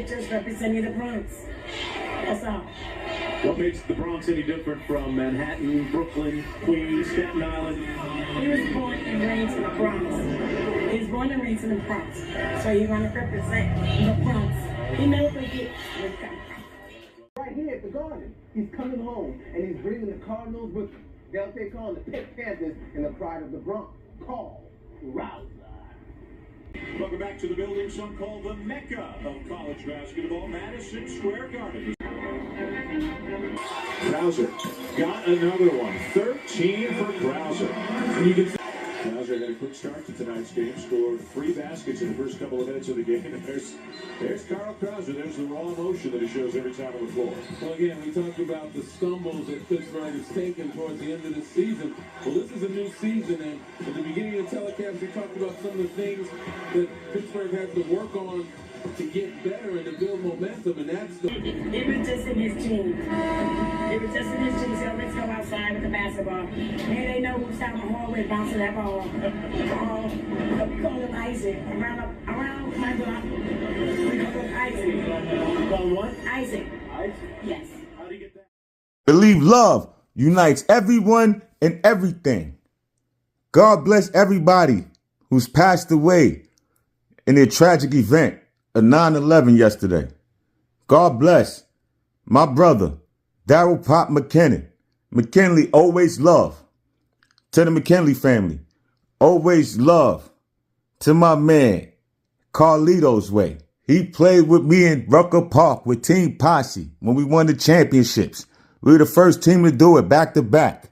pictures representing the Bronx. That's all. What makes the Bronx any different from Manhattan, Brooklyn, Queens, Staten Island? He was born and raised in the Bronx. He was born and raised in the Bronx. So you're going to represent the Bronx. He never forgets where he comes from. Right here at the Garden, he's coming home and he's bringing the Cardinals with him. They'll take on the Pitt Panthers in the pride of the Bronx. Call Rouser. Welcome back to the building some call the Mecca of college basketball, Madison Square Garden. Krauser got another one. 13 for Krauser. Krauser had a quick start to tonight's game, scored 3 baskets in the first couple of minutes of the game. And there's Carl Krauser. There's the raw emotion that he shows every time on the floor. Well, again, we talked about the stumbles that Pittsburgh has taken towards the end of the season. Well, this is a new season, and at the beginning of the telecast, we talked about some of the things that Pittsburgh has to work on to get better and to build momentum, and that's the... It was just in his genes. It was just in his genes. So let's go outside with the basketball. Maybe they know who's down the hallway bouncing that ball. We call him Isaac. Around my block, we call him Isaac. You call him what? Isaac. Isaac? Yes. How do you get that? Believe love unites everyone and everything. God bless everybody who's passed away in a tragic event of 9/11 yesterday. God bless my brother, Darryl Pop McKinnon. McKinley, always love. To the McKinley family, always love. To my man, Carlito's Way. He played with me in Rucker Park with Team Posse when we won the championships. We were the first team to do it back to back.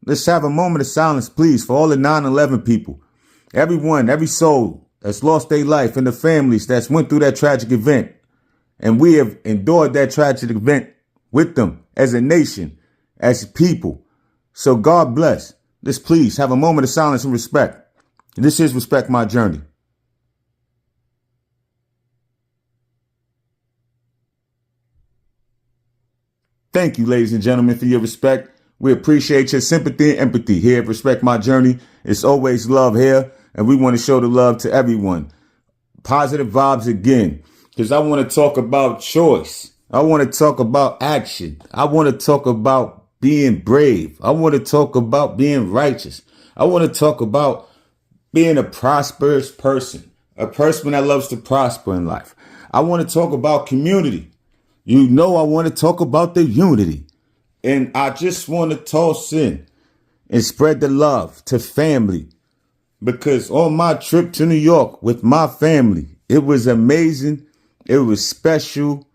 Let's have a moment of silence, please, for all the 9/11 people. Everyone, every soul that's lost their life and the families that's went through that tragic event. And we have endured that tragic event with them as a nation, as people. So God bless. Let's please have a moment of silence and respect. This is Respect My Journey. Thank you, ladies and gentlemen, for your respect. We appreciate your sympathy and empathy here at Respect My Journey. It's always love here, and we want to show the love to everyone. Positive vibes again, because I want to talk about choice. I want to talk about action. I want to talk about being brave. I want to talk about being righteous. I want to talk about being a prosperous person, a person that loves to prosper in life. I want to talk about community. You know, I want to talk about the unity. And I just want to toss in and spread the love to family. Because on my trip to New York with my family, it was amazing. It was special.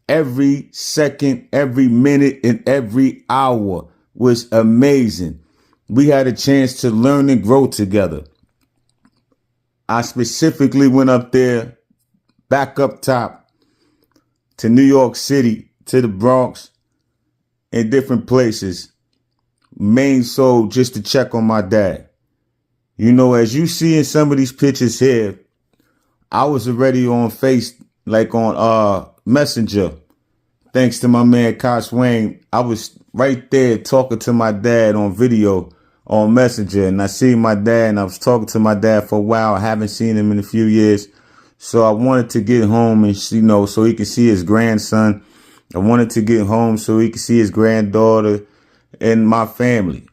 Every second, every minute, and every hour was amazing. We had a chance to learn and grow together. I specifically went up there, back up top, to New York City, to the Bronx, and different places. Main soul just to check on my dad. You know, as you see in some of these pictures here, I was already on on Messenger. Thanks to my man, Kosh Wayne. I was right there talking to my dad on video on Messenger. And I see my dad, and I was talking to my dad for a while. I haven't seen him in a few years. So I wanted to get home and, so he could see his grandson. I wanted to get home so he could see his granddaughter and my family,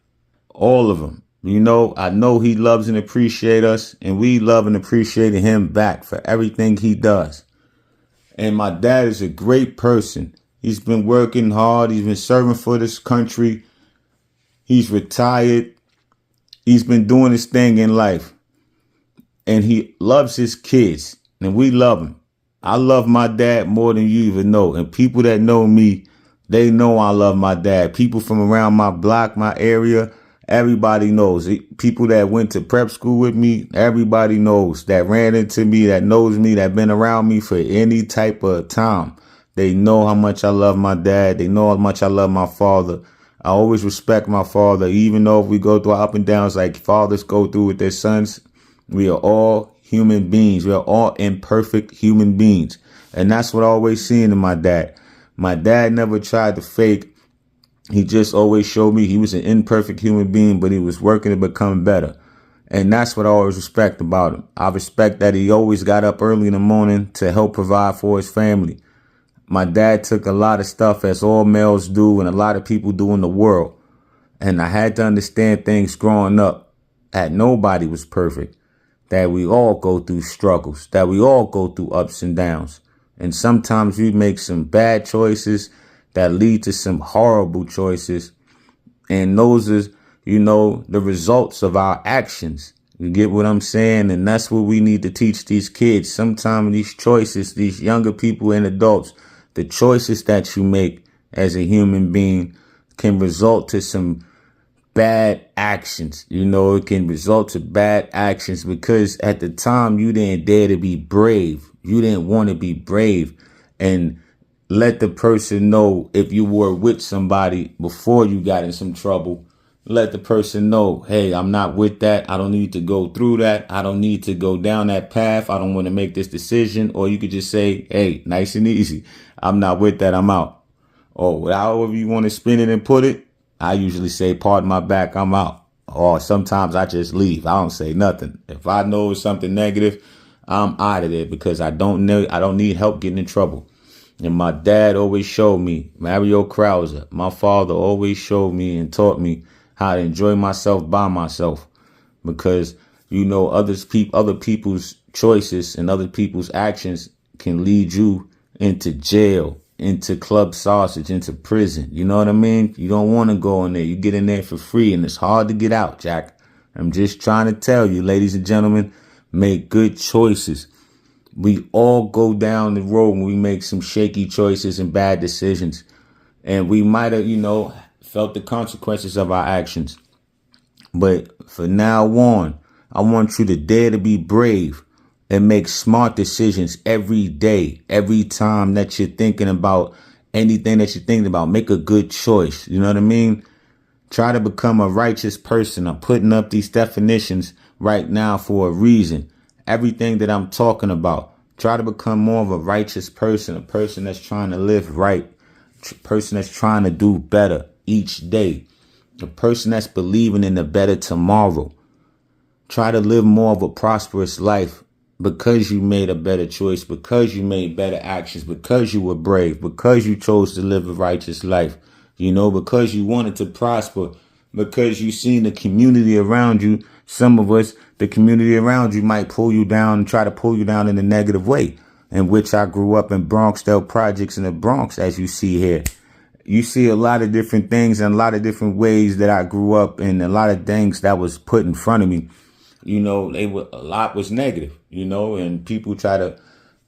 all of them. You know, I know he loves and appreciates us, and we love and appreciate him back for everything he does. And my dad is a great person. He's been working hard. He's been serving for this country. He's retired. He's been doing his thing in life. And he loves his kids, and we love him. I love my dad more than you even know. And people that know me, they know I love my dad. People from around my block, my area, everybody knows. People that went to prep school with me, everybody knows. That ran into me, that knows me, that been around me for any type of time. They know how much I love my dad. They know how much I love my father. I always respect my father, even though if we go through our up and downs like fathers go through with their sons. We are all human beings. We are all imperfect human beings. And that's what I always seen in my dad. My dad never tried to fake. He just always showed me he was an imperfect human being, but he was working to become better. And that's what I always respect about him. I respect that he always got up early in the morning to help provide for his family. My dad took a lot of stuff, as all males do and a lot of people do in the world. And I had to understand things growing up, that nobody was perfect, that we all go through struggles, that we all go through ups and downs. And sometimes we make some bad choices that lead to some horrible choices. And those are, the results of our actions. You get what I'm saying? And that's what we need to teach these kids. Sometimes these choices, these younger people and adults, the choices that you make as a human being can result to some bad actions. It can result to bad actions because at the time you didn't dare to be brave. You didn't want to be brave and let the person know if you were with somebody before you got in some trouble. Let the person know, hey, I'm not with that. I don't need to go through that. I don't need to go down that path. I don't want to make this decision. Or you could just say, hey, nice and easy. I'm not with that. I'm out. Or however you want to spin it and put it. I usually say, pardon my back, I'm out. Or sometimes I just leave. I don't say nothing. If I know it's something negative, I'm out of there because I don't need help getting in trouble. And my dad always showed me, Mario Krauser, my father always showed me and taught me how to enjoy myself by myself. Because, other people's choices and other people's actions can lead you into jail, into club sausage, into prison. You know what I mean? You don't want to go in there. You get in there for free and it's hard to get out, Jack. I'm just trying to tell you, ladies and gentlemen, make good choices. We all go down the road when we make some shaky choices and bad decisions. And we might have, felt the consequences of our actions. But for now on, I want you to dare to be brave and make smart decisions every day, every time that you're thinking about anything that you're thinking about. Make a good choice. You know what I mean? Try to become a righteous person. I'm putting up these definitions right now for a reason. Everything that I'm talking about, try to become more of a righteous person, a person that's trying to live right, a person that's trying to do better each day, a person that's believing in a better tomorrow. Try to live more of a prosperous life because you made a better choice, because you made better actions, because you were brave, because you chose to live a righteous life, because you wanted to prosper, because you seen the community around you. Some of us, the community around you might pull you down and try to pull you down in a negative way, in which I grew up in Bronxdale projects in the Bronx, as you see here. You see a lot of different things and a lot of different ways that I grew up in, a lot of things that was put in front of me. A lot was negative, and people try to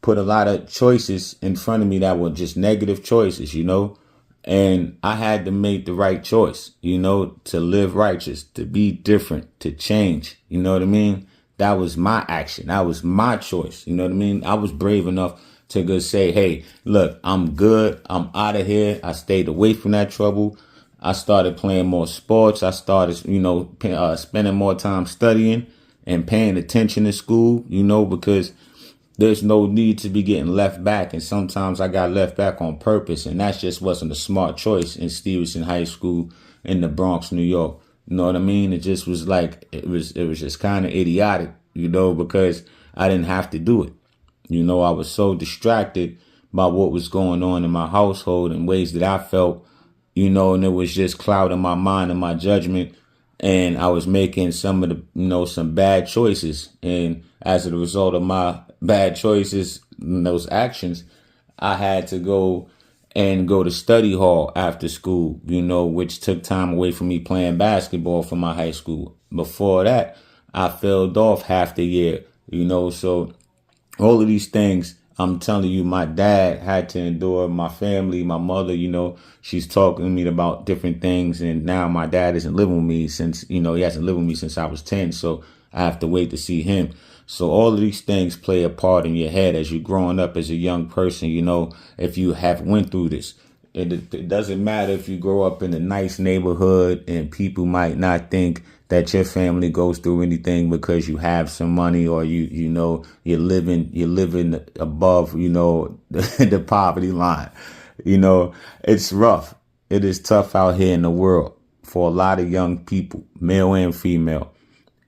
put a lot of choices in front of me that were just negative choices, and I had to make the right choice, to live righteous, to be different, to change. You know what I mean? That was my action. That was my choice. You know what I mean? I was brave enough to go say, hey, look, I'm good. I'm out of here. I stayed away from that trouble. I started playing more sports. I started, spending more time studying and paying attention in school, because there's no need to be getting left back. And sometimes I got left back on purpose. And that just wasn't a smart choice in Stevenson High School in the Bronx, New York. You know what I mean? It just was like, it was just kind of idiotic, because I didn't have to do it. I was so distracted by what was going on in my household in ways that I felt, and it was just clouding my mind and my judgment. And I was making some of the, some bad choices. And as a result of my bad choices, those actions, I had to go to study hall after school, which took time away from me playing basketball for my high school. Before that, I failed off half the year, so all of these things, I'm telling you, my dad had to endure. My family, my mother, she's talking to me about different things. And now my dad isn't living with me since, he hasn't lived with me since I was 10. So I have to wait to see him. So all of these things play a part in your head as you're growing up as a young person. If you have went through this, it doesn't matter if you grow up in a nice neighborhood and people might not think that your family goes through anything because you have some money or you're living above, the poverty line. It's rough. It is tough out here in the world for a lot of young people, male and female.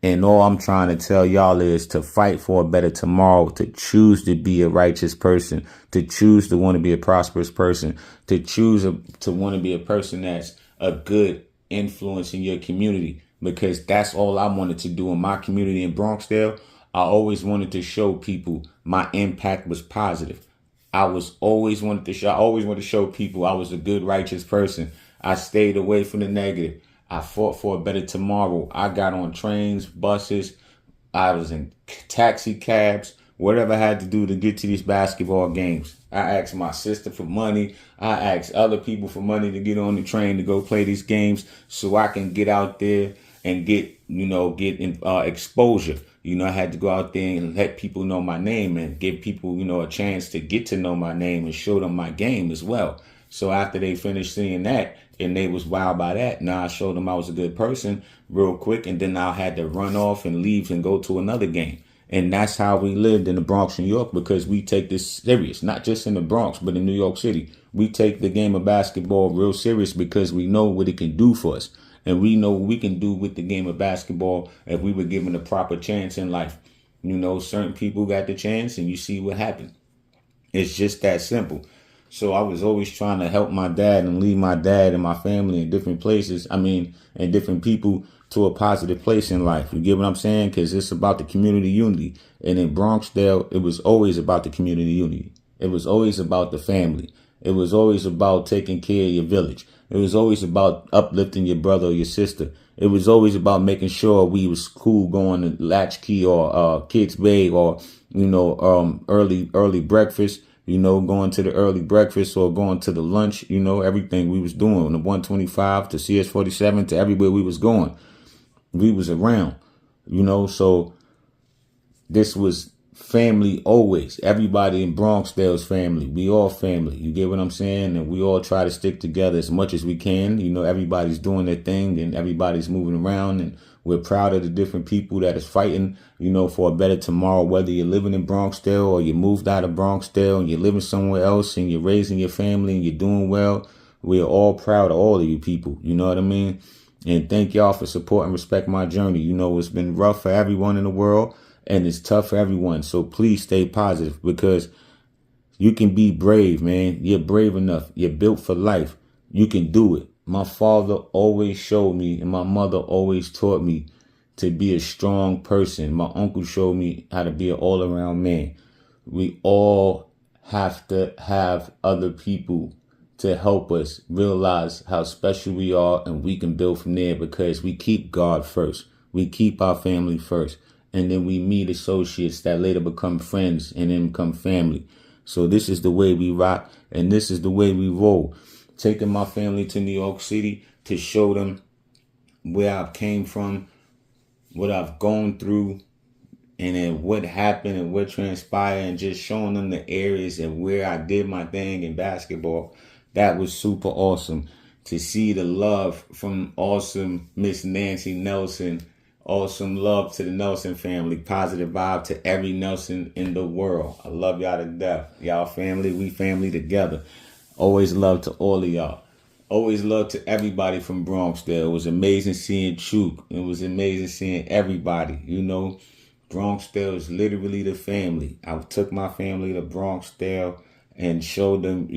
And all I'm trying to tell y'all is to fight for a better tomorrow, to choose to be a righteous person, to choose to want to be a prosperous person, to choose to want to be a person that's a good influence in your community, because that's all I wanted to do in my community in Bronxdale. I always wanted to show people my impact was positive. I always wanted to show people I was a good, righteous person. I stayed away from the negative. I fought for a better tomorrow. I got on trains, buses. I was in taxi cabs, whatever I had to do to get to these basketball games. I asked my sister for money. I asked other people for money to get on the train to go play these games so I can get out there and get exposure. I had to go out there and let people know my name and give people, a chance to get to know my name and show them my game as well. So after they finished seeing that and they was wowed by that, now I showed them I was a good person real quick, and then I had to run off and leave and go to another game. And that's how we lived in the Bronx, New York, because we take this serious, not just in the Bronx, but in New York City. We take the game of basketball real serious because we know what it can do for us. And we know what we can do with the game of basketball if we were given a proper chance in life. Certain people got the chance and you see what happened. It's just that simple. So I was always trying to help my dad and lead my dad and my family in different places. And different people to a positive place in life. You get what I'm saying? Because it's about the community unity. And in Bronxdale, it was always about the community unity. It was always about the family. It was always about taking care of your village. It was always about uplifting your brother or your sister. It was always about making sure we was cool going to Latchkey or Kids Bay or, early breakfast. Going to the early breakfast or going to the lunch, everything we was doing. The 125 to CS47 to everywhere we was going. We was around, so this was family always. Everybody in Bronxdale's family. We all family. You get what I'm saying? And we all try to stick together as much as we can. Everybody's doing their thing and everybody's moving around, and we're proud of the different people that is fighting, for a better tomorrow, whether you're living in Bronxdale or you moved out of Bronxdale and you're living somewhere else and you're raising your family and you're doing well. We're all proud of all of you people. You know what I mean? And thank y'all for support and respect my journey. It's been rough for everyone in the world and it's tough for everyone. So please stay positive because you can be brave, man. You're brave enough. You're built for life. You can do it. My father always showed me and my mother always taught me to be a strong person. My uncle showed me how to be an all-around man. We all have to have other people to help us realize how special we are, and we can build from there because we keep God first. We keep our family first. And then we meet associates that later become friends and then become family. So this is the way we rock and this is the way we roll. Taking my family to New York City to show them where I came from, what I've gone through, and then what happened and what transpired, and just showing them the areas and where I did my thing in basketball. That was super awesome to see the love from awesome Miss Nancy Nelson. Awesome love to the Nelson family. Positive vibe to every Nelson in the world. I love y'all to death. Y'all family, we family together. Always love to all of y'all. Always love to everybody from Bronxdale. It was amazing seeing Chook. It was amazing seeing everybody. Bronxdale is literally the family. I took my family to Bronxdale and showed them,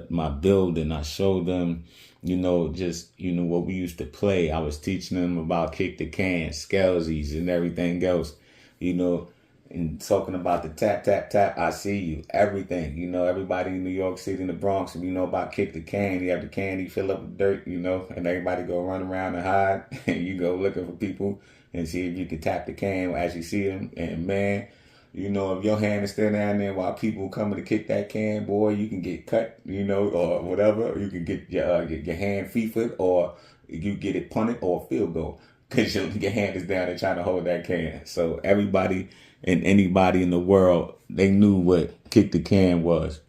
my building. I showed them, what we used to play. I was teaching them about kick the can, Skelsies, and everything else, and talking about the tap, tap, tap, I see you, everything. Everybody in New York City, in the Bronx, if you know about kick the can, you have the candy, fill up with dirt, and everybody go run around and hide, and you go looking for people and see if you can tap the can as you see them. And man, if your hand is still down there while people coming to kick that can, boy, you can get cut, or whatever. You can get your hand FIFA, or you get it punted or field goal because your hand is down there trying to hold that can. So everybody and anybody in the world, they knew what kick the can was.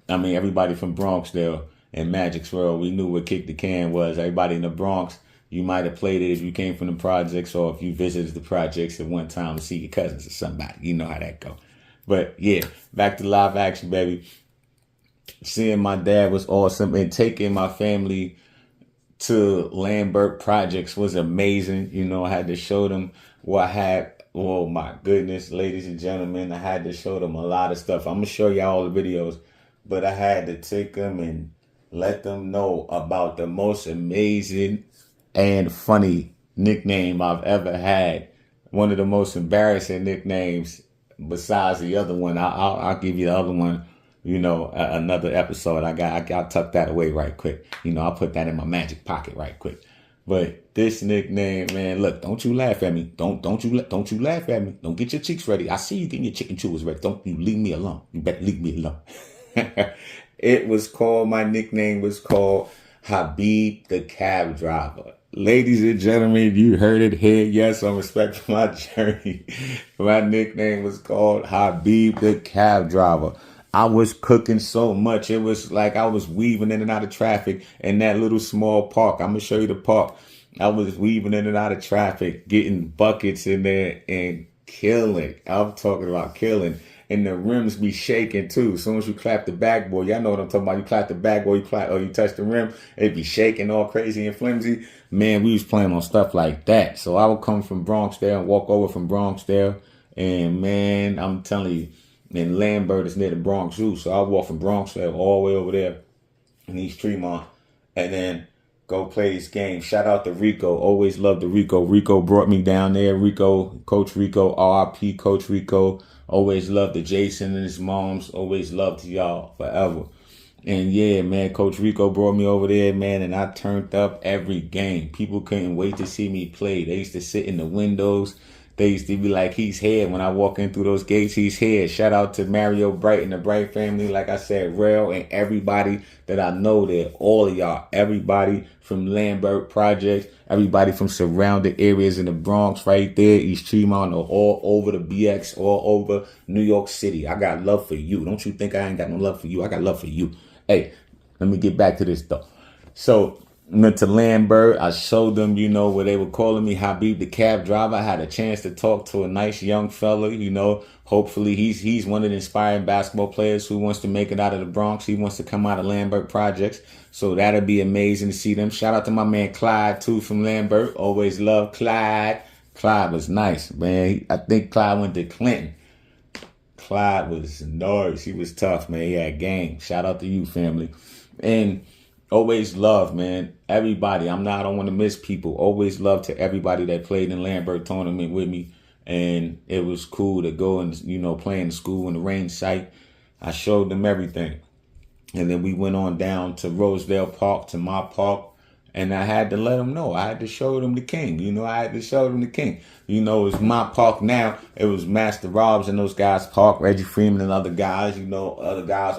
Everybody from Bronxdale and Magic Sworld, we knew what kick the can was. Everybody in the Bronx, you might have played it if you came from the projects or if you visited the projects at one time to see your cousins or somebody. You know how that go. But yeah, back to live action, baby. Seeing my dad was awesome, and taking my family to Lambert Projects was amazing. You know, I had to show them what I had. Oh my goodness, ladies and gentlemen, I had to show them a lot of stuff. I'm gonna show you all the videos, but I had to take them and let them know about the most amazing and funny nickname I've ever had. One of the most embarrassing nicknames besides the other one. I'll give you the other one, you know, another episode. I'll tuck that away right quick. You know, I'll put that in my magic pocket right quick. But this nickname, man, look, don't you laugh at me. Don't you laugh at me. Don't get your cheeks ready. I see you getting your chicken chewers ready. Don't you leave me alone. You better leave me alone. My nickname was called Habib the Cab Driver. Ladies and gentlemen, you heard it here. Yes, on Respect My Journey. My nickname was called Habib the Cab Driver. I was cooking so much. It was like I was weaving in and out of traffic in that little small park. I'm going to show you the park. I was weaving in and out of traffic, getting buckets in there and killing. I'm talking about killing. And the rims be shaking too. As soon as you clap the backboard, y'all know what I'm talking about. You clap the backboard, you touch the rim, it be shaking all crazy and flimsy. Man, we was playing on stuff like that. So I would come from Bronx there and walk over from Bronx there. And man, I'm telling you, and Lambert is near the Bronx Zoo. So I walk from Bronx there all the way over there in East Tremont. And then go play this game. Shout out to Rico. Always loved the Rico. Rico brought me down there. Rico, Coach Rico, RIP Coach Rico. Always loved the Jason and his moms. Always loved y'all forever. And yeah, man, Coach Rico brought me over there, man, and I turned up every game. People couldn't wait to see me play. They used to sit in the windows. They used to be like, he's here. When I walk in through those gates, he's here. Shout out to Mario Bright and the Bright family. Like I said, Rail and everybody that I know there. All of y'all. Everybody from Lambert Projects. Everybody from surrounding areas in the Bronx right there. East Tremont, all over the BX, all over New York City. I got love for you. Don't you think I ain't got no love for you? I got love for you. Hey, let me get back to this though. So, went to Lambert. I showed them, you know, where they were calling me Habib the Cab Driver. I had a chance to talk to a nice young fella, you know. Hopefully he's one of the inspiring basketball players who wants to make it out of the Bronx. He wants to come out of Lambert Projects. So that'll be amazing to see them. Shout out to my man Clyde, too, from Lambert. Always love Clyde. Clyde was nice, man. I think Clyde went to Clinton. Clyde was nice. He was tough, man. He had game. Shout out to you, family. And always love, man. Everybody. I don't want to miss people. Always love to everybody that played in Lambert tournament with me. And it was cool to go and, you know, play in the school in the range site. I showed them everything. And then we went on down to Rosedale Park, to my park. And I had to let them know. I had to show them the king. You know, I had to show them the king. You know, it's my park now. It was Master Robs and those guys' park. Reggie Freeman and other guys, you know,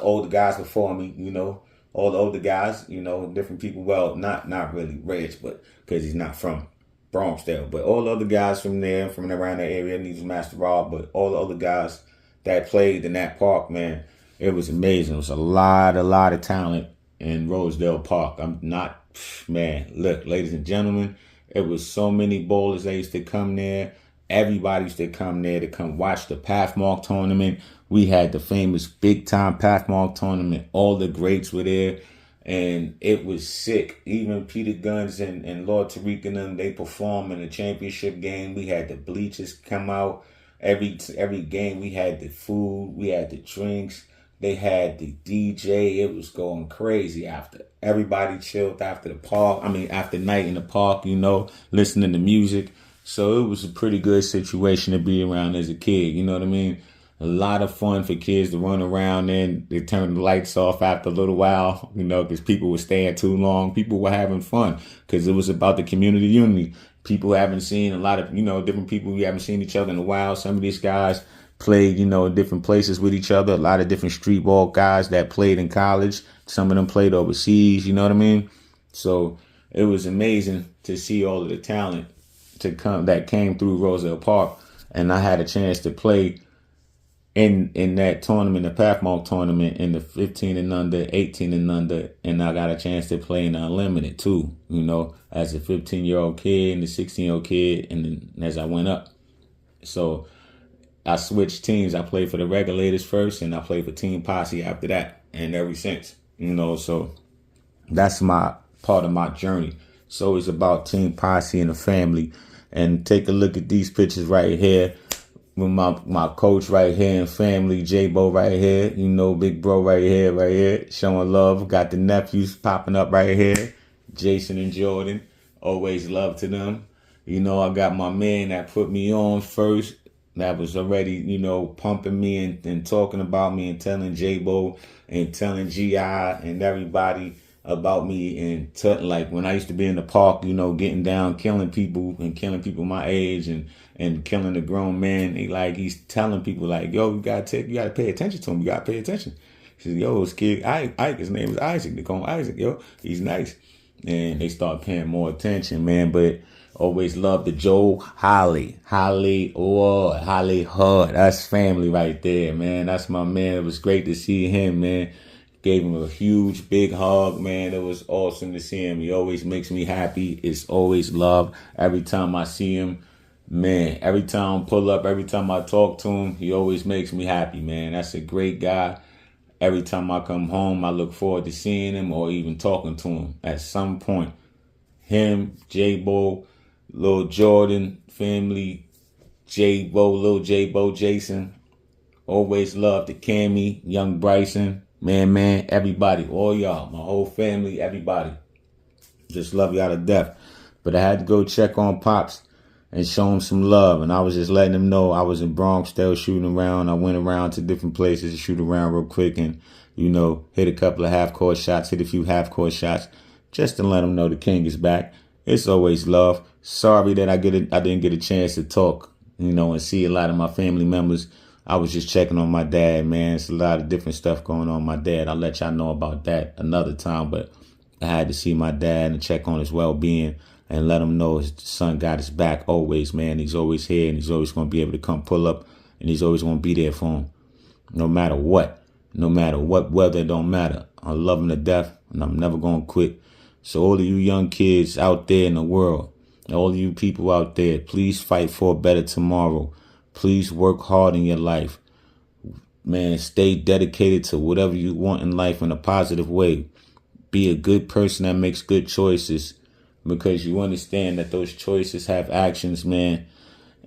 older guys before me, you know. All the older guys, you know, different people. Well, not really Reg, but because he's not from Bronxdale. But all the other guys from there, from around that area, needs Master Rob. But all the other guys that played in that park, man, it was amazing. It was a lot of talent in Rosedale Park. Man, look, ladies and gentlemen, it was so many bowlers that used to come there. Everybody used to come there to come watch the Pathmark tournament. We had the famous big-time Pathmark tournament. All the greats were there, and it was sick. Even Peter Guns and Lord Tariq and them, they performed in the championship game. We had the bleachers come out. Every game, we had the food. We had the drinks. They had the DJ. It was going crazy after. Everybody chilled after the park. After night in the park, you know, listening to music. So it was a pretty good situation to be around as a kid. You know what I mean? A lot of fun for kids to run around and they turned the lights off after a little while, you know, because people were staying too long. People were having fun because it was about the community unity. People haven't seen a lot of, you know, different people. We haven't seen each other in a while. Some of these guys played, you know, in different places with each other. A lot of different street ball guys that played in college. Some of them played overseas, you know what I mean? So it was amazing to see all of the talent that came through Rosedale Park. And I had a chance to play in that tournament, the Pathmark tournament, in the 15 and under, 18 and under, and I got a chance to play in the Unlimited too, you know, as a 15-year-old kid and a 16-year-old kid, and then as I went up. So I switched teams. I played for the Regulators first, and I played for Team Posse after that, and ever since, you know, so that's my part of my journey. It's always about Team Posse and the family. And take a look at these pictures right here with my coach right here and family, J-Bo right here, you know, big bro right here, showing love. Got the nephews popping up right here, Jason and Jordan. Always love to them. You know, I got my man that put me on first. That was already, you know, pumping me and talking about me and telling J-Bo and telling G.I. and everybody about me. And like when I used to be in the park, you know, getting down, killing people my age and killing the grown man. He's telling people like, yo, you gotta pay attention to him. You gotta pay attention. He said, yo, this kid, Ike, his name is Isaac. They call him Isaac, yo. He's nice. And they start paying more attention, man. But always love the Joe Holly Hud. That's family right there, man. That's my man. It was great to see him, man. Gave him a huge, big hug, man. It was awesome to see him. He always makes me happy. It's always love. Every time I see him, man, every time I pull up, every time I talk to him, he always makes me happy, man. That's a great guy. Every time I come home, I look forward to seeing him or even talking to him at some point. Him, J-Bo, Lil Jordan, family, J-Bo, Lil J-Bo, Jason. Always love the Cammy, young Bryson, man, everybody, all y'all, my whole family, everybody. Just love y'all to death. But I had to go check on Pops and show him some love. And I was just letting him know I was in Bronx still shooting around. I went around to different places to shoot around real quick and, you know, hit a couple of half-court shots, hit a few half-court shots just to let him know the king is back. It's always love. Sorry that I didn't get a chance to talk, you know, and see a lot of my family members. I was just checking on my dad, man. It's a lot of different stuff going on with my dad. I'll let y'all know about that another time, but I had to see my dad and check on his well-being and let him know his son got his back always, man. He's always here and he's always going to be able to come pull up and he's always going to be there for him. No matter what weather, it don't matter. I love him to death and I'm never going to quit. So all of you young kids out there in the world, all of you people out there, please fight for a better tomorrow. Please work hard in your life. Man, stay dedicated to whatever you want in life in a positive way. Be a good person that makes good choices because you understand that those choices have actions, man.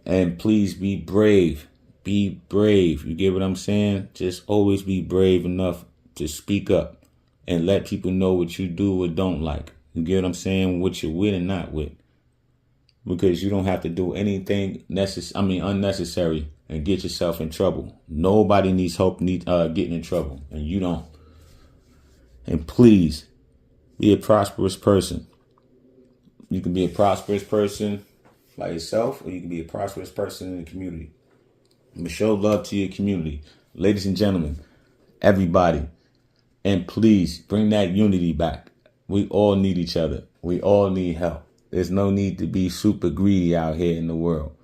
And please be brave. Be brave. You get what I'm saying? Just always be brave enough to speak up and let people know what you do or don't like. You get what I'm saying? What you're with and not with. Because you don't have to do anything unnecessary and get yourself in trouble. Nobody needs help getting in trouble, and you don't. And please, be a prosperous person. You can be a prosperous person by yourself, or you can be a prosperous person in the community. But show love to your community. Ladies and gentlemen, everybody, and please bring that unity back. We all need each other. We all need help. There's no need to be super greedy out here in the world.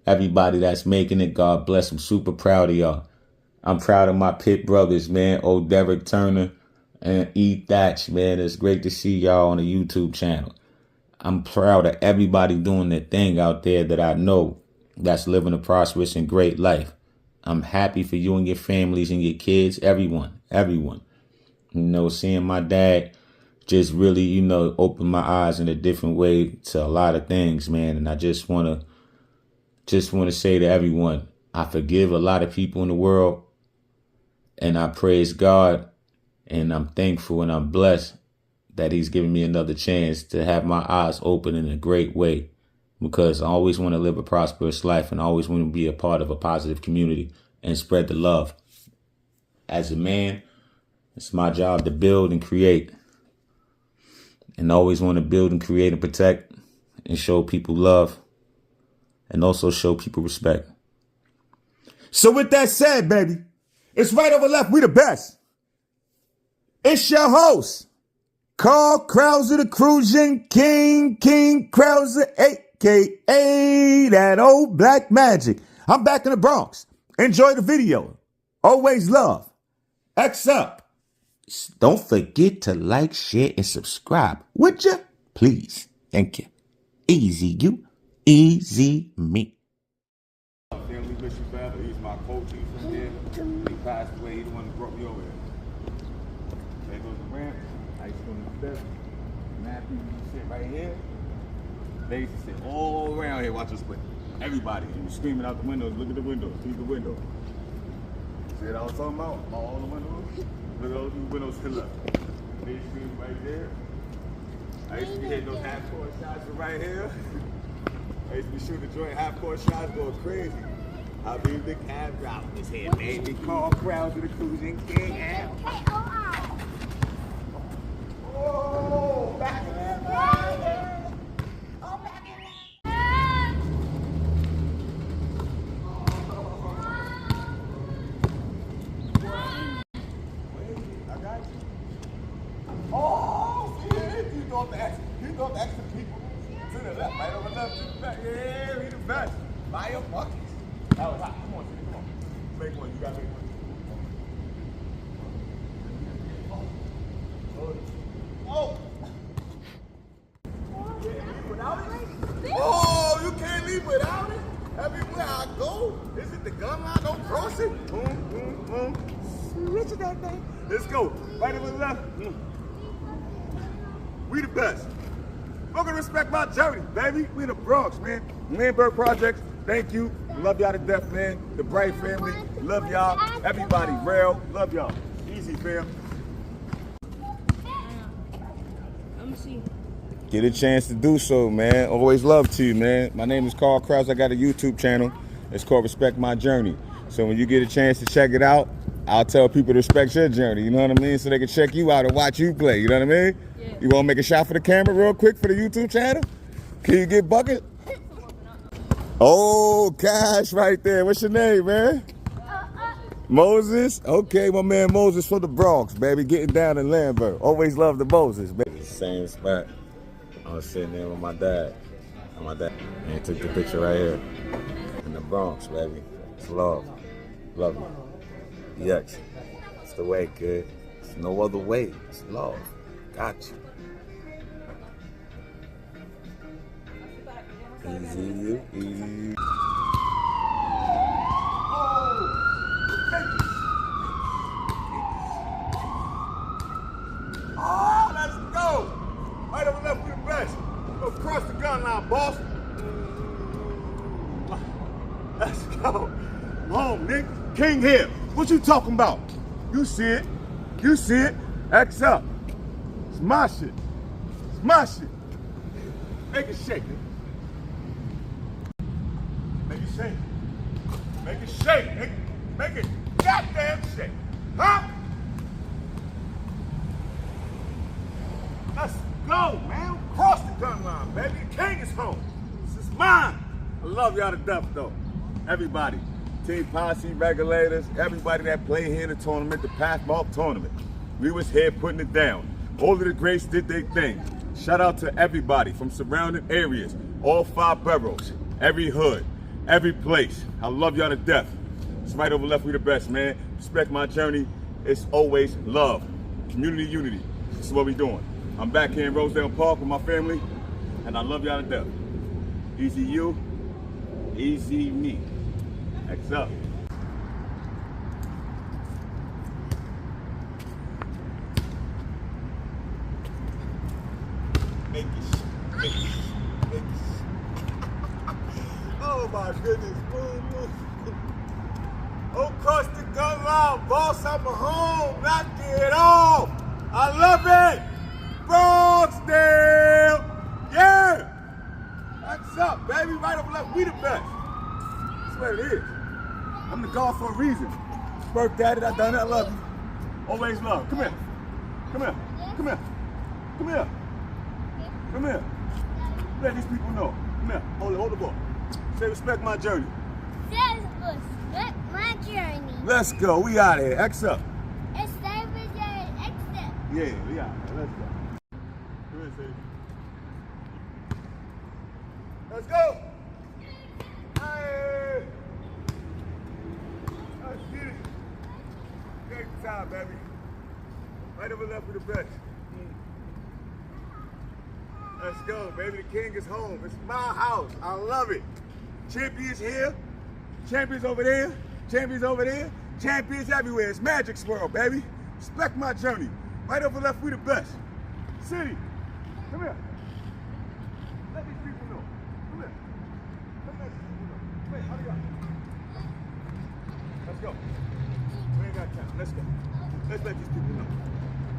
Everybody that's making it, God bless them. Super proud of y'all. I'm proud of my pit brothers, man. Old Derek Turner and E. Thatch, man. It's great to see y'all on the YouTube channel. I'm proud of everybody doing their thing out there that I know that's living a prosperous and great life. I'm happy for you and your families and your kids, everyone. You know, seeing my dad just really, you know, opened my eyes in a different way to a lot of things, man. And I just want to say to everyone, I forgive a lot of people in the world and I praise God and I'm thankful and I'm blessed that he's given me another chance to have my eyes open in a great way because I always want to live a prosperous life and I always want to be a part of a positive community and spread the love. As a man, it's my job to build and create. And I always want to build and create and protect and show people love and also show people respect. So with that said, baby, it's right over left. We the best. It's your host, Carl Krauser, the Cruising King Krauser, a.k.a. that old black magic. I'm back in the Bronx. Enjoy the video. Always love. X up. Don't forget to like, share, and subscribe. Would you? Please. Thank you. Easy you. Easy me. Family wish you forever. He's my coach. He's from here. He passed away. He's the one that brought me over here. There goes the ramp. I used to go to the best. Sit right here. They used to sit all around here, watch us play. Everybody, and screaming out the windows, look at the windows, through the window. See what I was talking about? All the windows? Look at those windows to the left. They screaming right there. I used to be hitting those half-court shots from right here. I used to be shooting the joint half-court shots going crazy. I'll be the cab driver. This here, baby. Call crowds to the cruising king. Oh, back in there. Oh, back in there. I got you. Oh, see, you thought the extra people to the left, right over left, to the back. Yeah, we the best. Buy your buckets. That was hot. Come on, come on. Make one. You gotta make one. Oh! You can't leave without it? Oh, you can't leave without it? Everywhere I go, is it the gun line? Don't cross it. Boom, boom, boom. Switch it that thing. Let's go. Right over left. We the best. We're gonna respect my journey, baby. We in the Bronx, man. Landberg Projects. Thank you. Love y'all to death, man. The Bright family. Love y'all. Everybody, real. Love y'all. Easy, fam. Get a chance to do so, man. Always love to you, man. My name is Carl Krause. I got a YouTube channel. It's called Respect My Journey. So when you get a chance to check it out, I'll tell people to respect your journey. You know what I mean? So they can check you out and watch you play. You know what I mean? Yeah. You want to make a shot for the camera real quick for the YouTube channel? Can you get bucket? Oh, Cash right there. What's your name, man? Moses? Okay, my man Moses from the Bronx, baby. Getting down in Landberg. Always love the Moses, baby. Same spot. I was sitting there with my dad. And he took the picture right here. In the Bronx, baby. It's love. Love you. Yes. It's the way, kid. It's no other way. It's love. Got you. Easy you, easy you. Oh, let's go. Right over left, we the best. Go cross the gun line, boss. Let's go. Home, Nick. King here. What you talking about? You see it. You see it. X up. It's my shit. It's my shit. Make it shake, nigga. Make it shake. Make it shake, nigga. Make it goddamn shake. Huh? Let's go, man. Cross the gun line, baby. The king is home. This is mine. I love y'all to death, though. Everybody. Team Posse, regulators, everybody that played here in the tournament, the Pathmark tournament. We was here putting it down. All of the greats did their thing. Shout out to everybody from surrounding areas, all 5 boroughs, every hood, every place. I love y'all to death. It's right over left, we the best, man. Respect my journey. It's always love. Community unity. This is what we doing. I'm back here in Rosedale Park with my family, and I love y'all to death. Easy you, easy me. X up. Make it. Oh my goodness. Oh, cross the gun line, boss. I'm home. Knock it off. I love it. Bronxdale. Yeah. What's up, baby? Right over left. We the best. That's what it is. I'm the God for a reason. Worked at it. I done it. I love you. Always love. Come here. Come here. Come here. Come here. Come here. Let these people know. Come here. Hold the ball. Say respect my journey. Say respect my journey. Let's go. We out of here. X up. It's time for your exit. Yeah, we out of here. Let's go. Come here, Sadie. Let's go. Hey. Let's get it. Great time, baby. Right over left with the best. Let's go, baby. The king is home. It's my house. I love it. Champions here. Champions over there. Champions over there. Champions everywhere. It's Magic World, baby. Respect my journey. Right over left, we the best. City. Come here. Let these people know. Come here. Let these people know. Wait, hurry up. Let's go. We ain't got time. Let's go. Let's let these people know.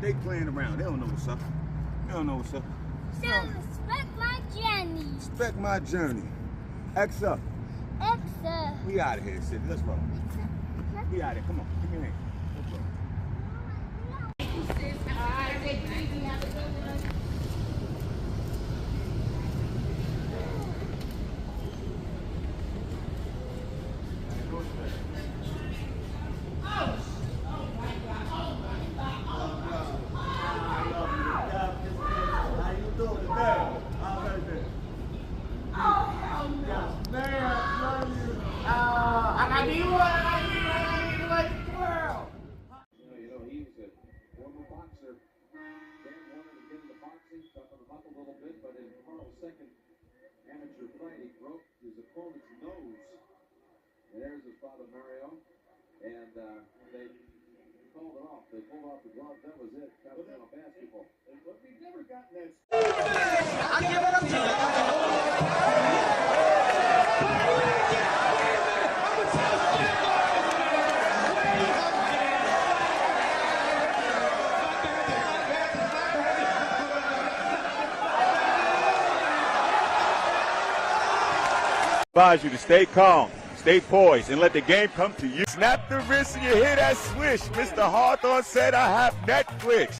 They playing around. They don't know what's up. They don't know what's up. So respect my journey. Respect my journey. X up. Extra. We out of here, City. Let's roll. We out of here. Come on. Give me your hand. Let's roll. Amateur fight, he broke his opponent's nose. And there's his father, Mario. And they called it off. They pulled off the glove. That was it. Continental basketball. But we've never gotten Advise you to stay calm, stay poised, and let the game come to you. Snap the wrist and you hear that swish. Mr. Hawthorne said, I have Netflix.